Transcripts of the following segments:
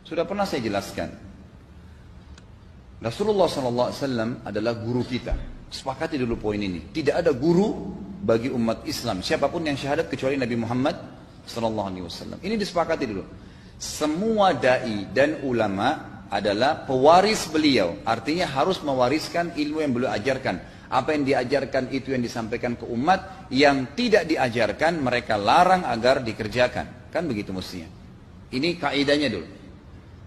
Sudah pernah saya jelaskan. Rasulullah SAW adalah guru kita. Sepakati dulu poin ini. Tidak ada guru bagi umat Islam, siapapun yang syahadat kecuali Nabi Muhammad SAW. Ini disepakati dulu. Semua dai dan ulama adalah pewaris beliau. Artinya harus mewariskan ilmu yang beliau ajarkan. Apa yang diajarkan itu yang disampaikan ke umat. Yang tidak diajarkan mereka larang agar dikerjakan. Kan begitu mestinya. Ini kaidahnya dulu.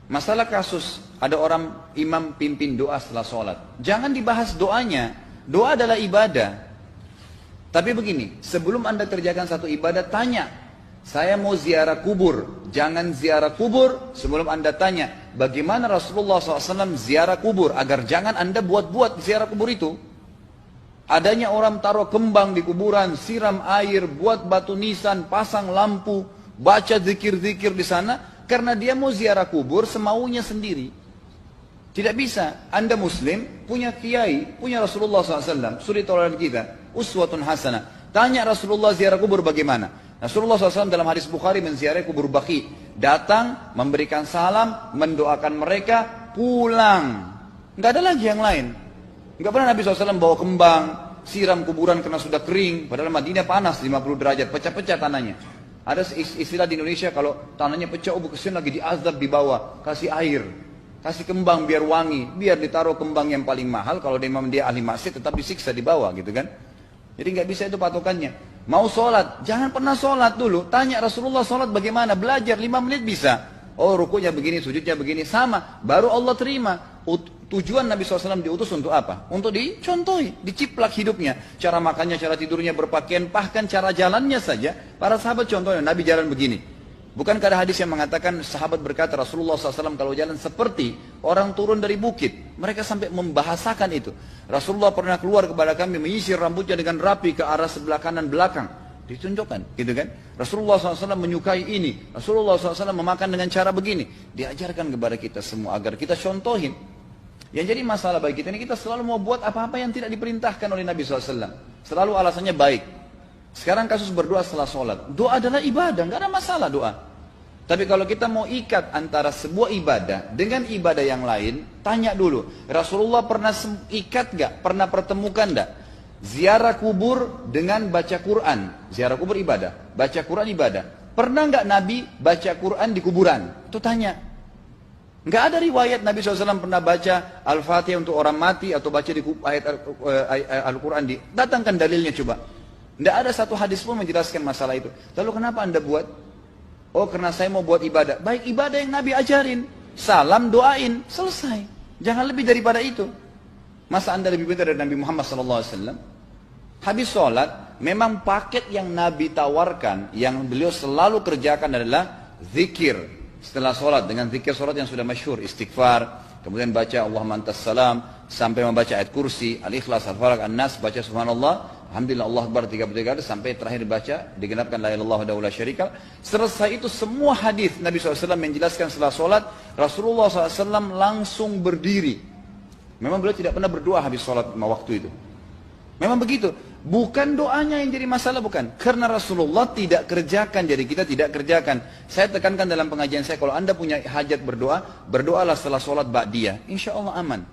Masalah kasus ada orang imam pimpin doa setelah sholat. Jangan dibahas doanya. Doa adalah ibadah. Tapi begini, sebelum anda kerjakan satu ibadah, tanya. Saya mau ziarah kubur. Jangan ziarah kubur sebelum anda tanya. Bagaimana Rasulullah SAW ziarah kubur. Agar jangan anda buat-buat ziarah kubur itu. Adanya orang taruh kembang di kuburan, siram air, buat batu nisan, pasang lampu, baca zikir-zikir di sana. Karena dia mau ziarah kubur semaunya sendiri. Tidak bisa. Anda muslim, punya kiai, punya Rasulullah SAW. Suri toladan kita. Uswatun hasanah. Tanya Rasulullah ziarah kubur bagaimana. Rasulullah SAW dalam hadis Bukhari menziarahi kubur Baqi. Datang, memberikan salam, mendoakan mereka, pulang. Nggak ada lagi yang lain. Nggak pernah Nabi SAW bawa kembang, siram kuburan karena sudah kering. Padahal Madinah panas 50 derajat, pecah-pecah tanahnya. Ada istilah di Indonesia kalau tanahnya pecah, kesian lagi diazab di bawah, kasih air. Kasih kembang biar wangi, biar ditaruh kembang yang paling mahal. Kalau dia ahli maksiat tetap disiksa di bawah gitu kan. Jadi nggak bisa itu patokannya. Mau sholat, jangan pernah sholat dulu. Tanya Rasulullah sholat bagaimana, belajar 5 menit bisa. Oh rukunya begini, sujudnya begini, sama. Baru Allah terima. Tujuan Nabi SAW diutus untuk apa? Untuk dicontohi, diciplak hidupnya. Cara makannya, cara tidurnya, berpakaian, bahkan cara jalannya saja. Para sahabat contohnya, Nabi jalan begini. Bukankah ada hadis yang mengatakan sahabat berkata Rasulullah SAW kalau jalan seperti orang turun dari bukit. Mereka sampai membahasakan itu. Rasulullah pernah keluar kepada kami menyisir rambutnya dengan rapi ke arah sebelah kanan belakang. Ditunjukkan, gitu kan? Rasulullah SAW menyukai ini. Rasulullah SAW memakan dengan cara begini. Diajarkan kepada kita semua agar kita contohin. Yang jadi masalah bagi kita ini kita selalu mau buat apa-apa yang tidak diperintahkan oleh Nabi SAW. Selalu alasannya baik. Sekarang kasus berdoa setelah sholat. Doa adalah ibadah, nggak ada masalah doa. Tapi kalau kita mau ikat antara sebuah ibadah dengan ibadah yang lain, tanya dulu. Rasulullah pernah ikat nggak? Pernah pertemukan nggak? Ziarah kubur dengan baca Quran. Ziarah kubur ibadah, baca Quran ibadah. Pernah nggak Nabi baca Quran di kuburan? Itu tanya. Nggak ada riwayat Nabi SAW pernah baca Al-Fatihah untuk orang mati atau baca di ayat Al-Quran. Datangkan dalilnya coba. Tidak ada satu hadis pun menjelaskan masalah itu. Lalu kenapa anda buat? Oh karena saya mau buat ibadah. Baik ibadah yang Nabi ajarin. Salam doain. Selesai. Jangan lebih daripada itu. Masa anda lebih pintar dari Nabi Muhammad SAW? Habis sholat. Memang paket yang Nabi tawarkan. Yang beliau selalu kerjakan adalah zikir. Setelah sholat. Dengan zikir sholat yang sudah masyhur. Istighfar. Kemudian baca Allahumma antas salam. Sampai membaca ayat kursi. Al-Ikhlas, Al-Falaq, An-Nas. Baca subhanallah. Alhamdulillah Allah Akbar 33 kali sampai terakhir dibaca digenapkan la ilaha illallah wahdahu la syarika. Selesai itu semua hadis Nabi SAW menjelaskan setelah sholat Rasulullah SAW langsung berdiri. Memang beliau tidak pernah berdoa habis sholat waktu itu. Memang begitu. Bukan doanya yang jadi masalah, bukan. Karena Rasulullah tidak kerjakan, jadi kita tidak kerjakan. Saya tekankan dalam pengajian saya, kalau anda punya hajat berdoa, berdoalah setelah sholat ba'diyah. Insya Allah aman.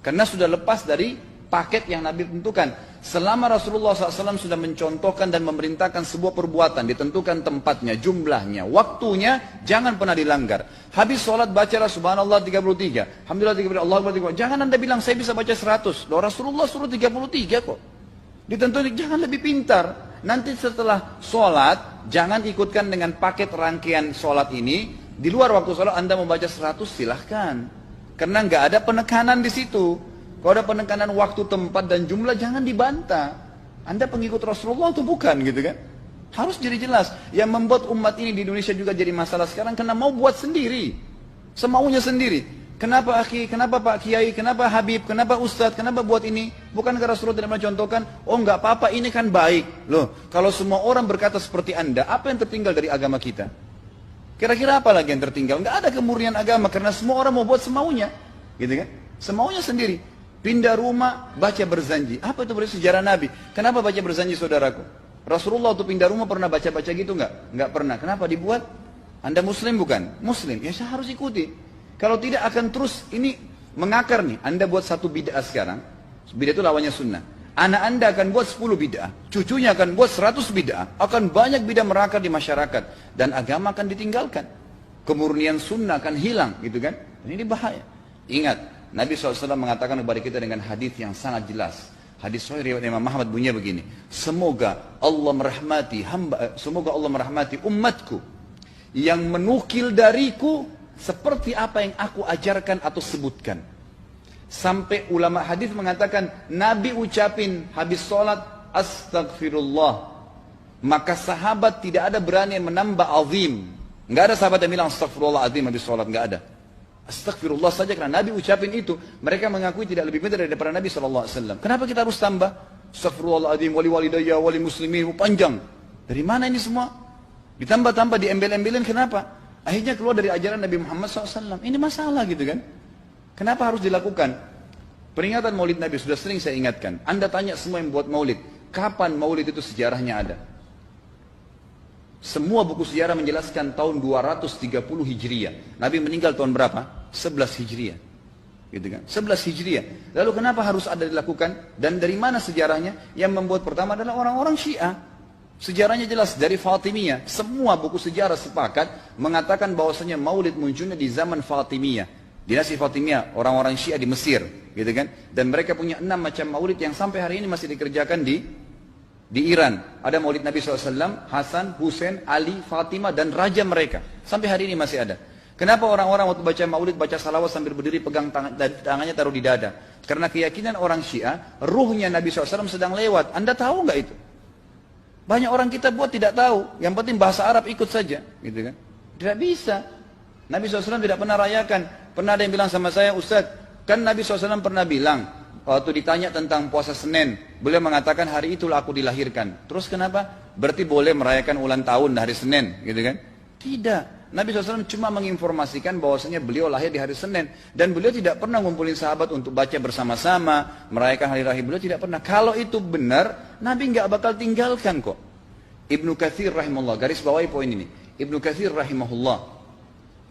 Karena sudah lepas dari paket yang Nabi tentukan. Selama Rasulullah SAW sudah mencontohkan dan memerintahkan sebuah perbuatan, ditentukan tempatnya, jumlahnya, waktunya, jangan pernah dilanggar. Habis sholat bacalah subhanallah 33, alhamdulillah 33, Allah Akbar 33. Jangan anda bilang saya bisa baca 100. Loh, Rasulullah suruh 33 kok. Ditentukan, jangan lebih pintar. Nanti setelah sholat, jangan ikutkan dengan paket rangkaian sholat ini. Di luar waktu sholat anda mau baca 100 silahkan. Karena nggak ada penekanan di situ. Kalau ada penekanan waktu, tempat, dan jumlah, jangan dibantah. Anda pengikut Rasulullah atau bukan gitu kan? Harus jadi jelas. Yang membuat umat ini di Indonesia juga jadi masalah sekarang karena mau buat sendiri. Semaunya sendiri. Kenapa akhi, kenapa Pak Kiai, kenapa Habib, kenapa Ustadz, kenapa buat ini? Bukankah Rasulullah tidak mencontohkan? Oh nggak apa-apa, ini kan baik. Loh, kalau semua orang berkata seperti Anda, apa yang tertinggal dari agama kita? Kira-kira apa lagi yang tertinggal? Nggak ada kemurnian agama karena semua orang mau buat semaunya. Gitu kan? Semaunya sendiri. Pindah rumah, baca berzanji. Apa itu berarti sejarah Nabi? Kenapa baca berzanji saudaraku? Rasulullah waktu pindah rumah pernah baca-baca gitu enggak? Enggak pernah. Kenapa dibuat? Anda muslim bukan? Muslim, ya saya harus ikuti. Kalau tidak akan terus ini mengakar nih. Anda buat satu bid'ah sekarang, bid'ah itu lawannya sunnah. Anak Anda akan buat 10 bid'ah, cucunya akan buat 100 bid'ah, akan banyak bid'ah merakar di masyarakat, dan agama akan ditinggalkan. Kemurnian sunnah akan hilang, gitu kan? Dan ini bahaya. Ingat, Nabi SAW mengatakan kepada kita dengan hadis yang sangat jelas. Hadis sahih riwayat Imam Ahmad bunyinya begini, semoga Allah merahmati umatku yang menukil dariku seperti apa yang aku ajarkan atau sebutkan. Sampai ulama hadis mengatakan Nabi ucapin habis sholat astagfirullah, maka sahabat tidak ada berani yang menambah azim. Nggak ada sahabat yang bilang astagfirullah azim habis sholat, nggak ada. Astagfirullah saja karena Nabi ucapin itu. Mereka mengakui tidak lebih pintar daripada Nabi SAW. Kenapa kita harus tambah? Astagfirullahaladzim, wali walidayya, wali muslimin, panjang. Dari mana ini semua? Ditambah-tambah, diembel-embelin, kenapa? Akhirnya keluar dari ajaran Nabi Muhammad SAW. Ini masalah gitu kan? Kenapa harus dilakukan? Peringatan maulid Nabi sudah sering saya ingatkan. Anda tanya semua yang buat maulid, kapan maulid itu sejarahnya ada? Semua buku sejarah menjelaskan tahun 230 Hijriah. Nabi meninggal tahun berapa? 11 Hijriah. Gitu kan? 11 Hijriah. Lalu kenapa harus ada dilakukan? Dan dari mana sejarahnya? Yang membuat pertama adalah orang-orang Syiah. Sejarahnya jelas dari Fatimiyah. Semua buku sejarah sepakat mengatakan bahwasanya maulid munculnya di zaman Fatimiyah. Dinasti Fatimiyah, orang-orang Syiah di Mesir. Gitu kan? Dan mereka punya 6 macam maulid yang sampai hari ini masih dikerjakan di Iran. Ada maulid Nabi SAW, Hasan, Husain, Ali, Fatimah, dan raja mereka. Sampai hari ini masih ada. Kenapa orang-orang waktu baca maulid, baca salawat sambil berdiri pegang tangannya taruh di dada? Karena keyakinan orang Syiah, ruhnya Nabi SAW sedang lewat. Anda tahu nggak itu? Banyak orang kita buat tidak tahu. Yang penting bahasa Arab ikut saja. Gitu kan? Tidak bisa. Nabi SAW tidak pernah rayakan. Pernah ada yang bilang sama saya, Ustaz, kan Nabi SAW pernah bilang, waktu ditanya tentang puasa Senin, beliau mengatakan hari itulah aku dilahirkan. Terus kenapa? Berarti boleh merayakan ulang tahun hari Senin, gitu kan? Tidak. Nabi SAW cuma menginformasikan bahwasanya beliau lahir di hari Senin. Dan beliau tidak pernah ngumpulin sahabat untuk baca bersama-sama, merayakan hari raya. Beliau tidak pernah. Kalau itu benar, Nabi nggak bakal tinggalkan kok. Ibnu Katsir rahimahullah, garis bawahi poin ini. Ibnu Katsir rahimahullah,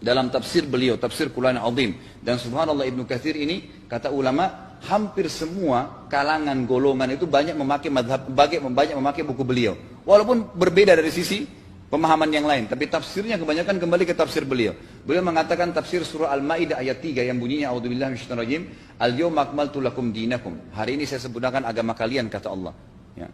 dalam tafsir beliau, tafsir Quran Azim. Dan subhanallah Ibnu Katsir ini, kata ulama, hampir semua kalangan golongan itu banyak memakai banyak memakai buku beliau. Walaupun berbeda dari sisi pemahaman yang lain, tapi tafsirnya kebanyakan kembali ke tafsir beliau. Beliau mengatakan tafsir surah Al-Maidah ayat 3 yang bunyinya a'udzubillahi minasyaitonir rajim, al-yawma akmaltu lakum dinakum. Hari ini saya sempurnakan agama kalian, kata Allah. Ya.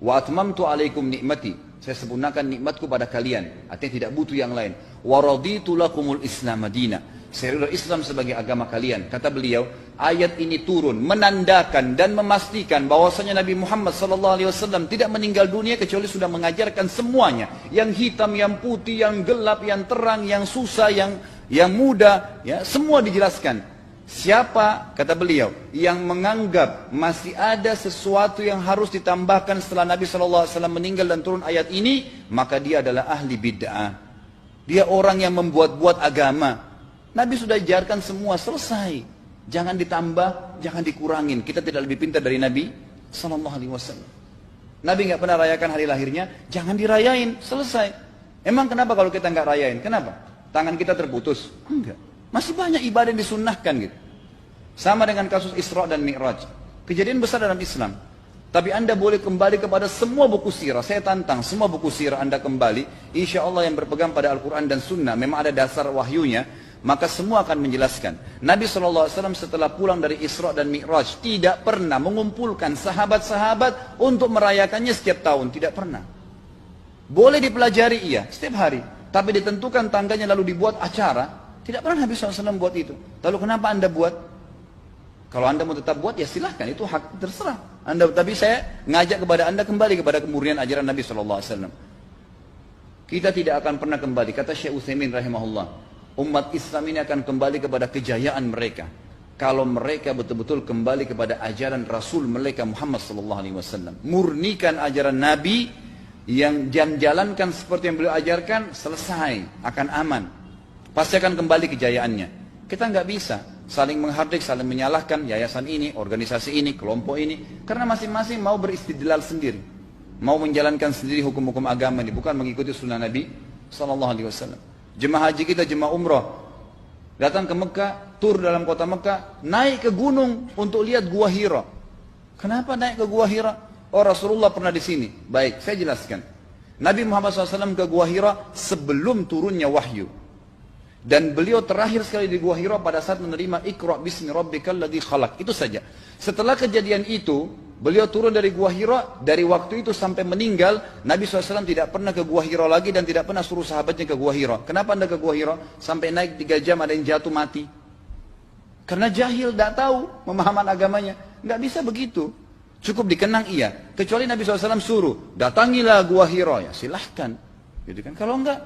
Wa atmamtu alaikum nikmati. Saya sempurnakan nikmatku pada kalian. Artinya tidak butuh yang lain. Wa raditu lakumul Islam madina. Saya ridha Islam sebagai agama kalian. Kata beliau, ayat ini turun menandakan dan memastikan bahwasanya Nabi Muhammad SAW tidak meninggal dunia kecuali sudah mengajarkan semuanya. Yang hitam, yang putih, yang gelap, yang terang, yang susah, yang muda, ya, semua dijelaskan. Siapa, kata beliau, yang menganggap masih ada sesuatu yang harus ditambahkan setelah Nabi SAW meninggal dan turun ayat ini, maka dia adalah ahli bid'ah. Dia orang yang membuat-buat agama. Nabi sudah ajarkan semua, selesai. Jangan ditambah, jangan dikurangin. Kita tidak lebih pintar dari Nabi SAW. Nabi nggak pernah rayakan hari lahirnya, jangan dirayain, selesai. Emang kenapa kalau kita nggak rayain? Kenapa? Tangan kita terputus? Enggak. Masih banyak ibadah yang disunnahkan gitu. Sama dengan kasus Isra dan Mi'raj. Kejadian besar dalam Islam. Tapi Anda boleh kembali kepada semua buku sirah. Saya tantang semua buku sirah Anda kembali. Insya Allah yang berpegang pada Al-Quran dan Sunnah, memang ada dasar wahyunya, maka semua akan menjelaskan. Nabi SAW setelah pulang dari Isra dan Mi'raj tidak pernah mengumpulkan sahabat-sahabat untuk merayakannya setiap tahun. Tidak pernah. Boleh dipelajari iya, setiap hari. Tapi ditentukan tanggalnya lalu dibuat acara. Tidak pernah Nabi SAW buat itu. Lalu kenapa Anda buat? Kalau Anda mau tetap buat, ya silahkan. Itu hak terserah Anda. Tapi saya ngajak kepada Anda kembali kepada kemurnian ajaran Nabi SAW. Kita tidak akan pernah kembali. Kata Syekh Utsaimin rahimahullah, umat Islam ini akan kembali kepada kejayaan mereka kalau mereka betul-betul kembali kepada ajaran Rasul mereka Muhammad SAW. Murnikan ajaran Nabi, yang jalankan seperti yang beliau ajarkan, selesai, akan aman. Pasti akan kembali kejayaannya. Kita nggak bisa saling menghardik, saling menyalahkan yayasan ini, organisasi ini, kelompok ini, karena masing-masing mau beristidlal sendiri, mau menjalankan sendiri hukum-hukum agama ini, bukan mengikuti sunnah Nabi SAW. Jemaah haji kita, jemaah umrah, datang ke Mekah, tur dalam kota Mekah, naik ke gunung untuk lihat Gua Hira. Kenapa naik ke Gua Hira? Oh, Rasulullah pernah di sini. Baik, saya jelaskan. Nabi Muhammad SAW ke Gua Hira sebelum turunnya wahyu. Dan beliau terakhir sekali di Gua Hira pada saat menerima Iqra bismi rabbikal ladzi khalaq. Itu saja. Setelah kejadian itu, beliau turun dari Gua Hira. Dari waktu itu sampai meninggal, Nabi SAW tidak pernah ke Gua Hira lagi dan tidak pernah suruh sahabatnya ke Gua Hira. Kenapa anda ke Gua Hira? Sampai naik 3 jam ada yang jatuh mati. Karena jahil, tidak tahu pemahaman agamanya. Nggak bisa begitu. Cukup dikenang iya. Kecuali Nabi SAW suruh, datangilah Gua Hira. Ya silahkan. Gitu kan? Kalau enggak,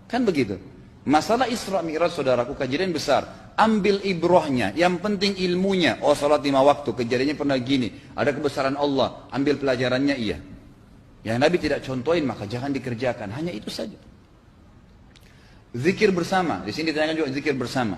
kan begitu. Masalah Isra Mi'raj, saudaraku, kejadian besar. Ambil ibrahnya, yang penting ilmunya. Oh, salat 5 waktu, kejadiannya pernah gini. Ada kebesaran Allah, ambil pelajarannya iya. Yang Nabi tidak contohin, maka jangan dikerjakan. Hanya itu saja. Zikir bersama, di sini ditanyakan juga zikir bersama.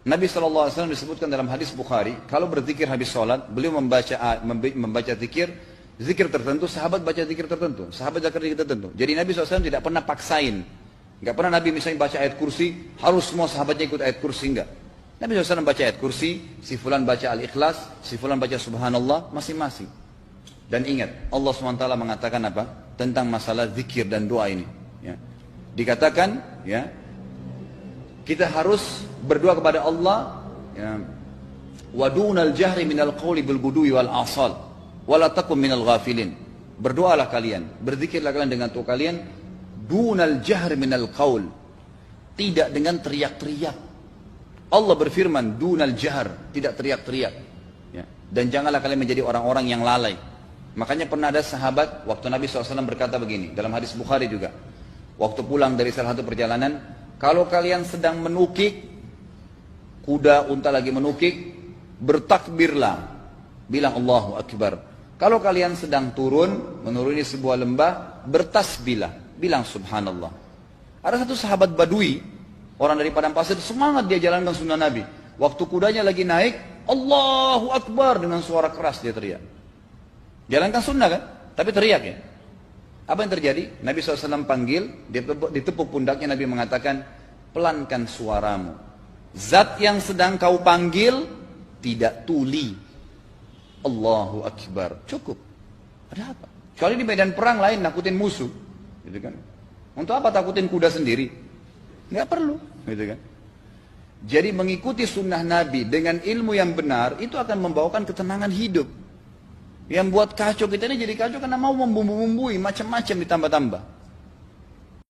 Nabi SAW disebutkan dalam hadis Bukhari, kalau berzikir habis sholat, beliau membaca zikir tertentu, sahabat baca zikir tertentu, sahabat baca zikir tertentu. Jadi Nabi SAW tidak pernah paksain. Enggak pernah Nabi misalnya baca ayat kursi, harus semua sahabatnya ikut ayat kursi, enggak. Nabi SAW baca ayat kursi, si fulan baca al-ikhlas, si fulan baca subhanallah, masing-masing. Dan ingat, Allah SWT mengatakan apa? Tentang masalah zikir dan doa ini. Ya. Dikatakan, ya, kita harus berdoa kepada Allah, ya, wadunal jahri minal qawli bil gudui wal asal, wala takum minal ghafilin. Berdoalah kalian, berzikirlah kalian dengan doa kalian, dunal jahr minal qaul, tidak dengan teriak-teriak. Allah berfirman dunal jahr, tidak teriak-teriak, ya. Dan janganlah kalian menjadi orang-orang yang lalai. Makanya pernah ada sahabat, waktu Nabi SAW berkata begini, dalam hadis Bukhari juga, waktu pulang dari salah satu perjalanan, kalau kalian sedang menukik, kuda unta lagi menukik, bertakbirlah, bilang Allahu Akbar. Kalau kalian sedang menuruni sebuah lembah, bertasbihlah, bilang subhanallah. Ada satu sahabat badui, orang dari padang pasir, semangat dia jalankan sunnah Nabi. Waktu kudanya lagi naik, Allahu Akbar, dengan suara keras dia teriak. Jalankan sunnah kan? Tapi teriak ya. Apa yang terjadi? Nabi SAW panggil, ditepuk pundaknya, Nabi mengatakan, pelankan suaramu. Zat yang sedang kau panggil, tidak tuli. Allahu Akbar. Cukup. Ada apa? Kecuali di medan perang lain, nakutin musuh. Gitu kan? Untuk apa takutin kuda sendiri? Nggak perlu, gitu kan? Jadi mengikuti sunnah Nabi dengan ilmu yang benar itu akan membawakan ketenangan hidup. Yang buat kacau kita ini jadi kacau karena mau membumbu-bumbui macam-macam ditambah-tambah.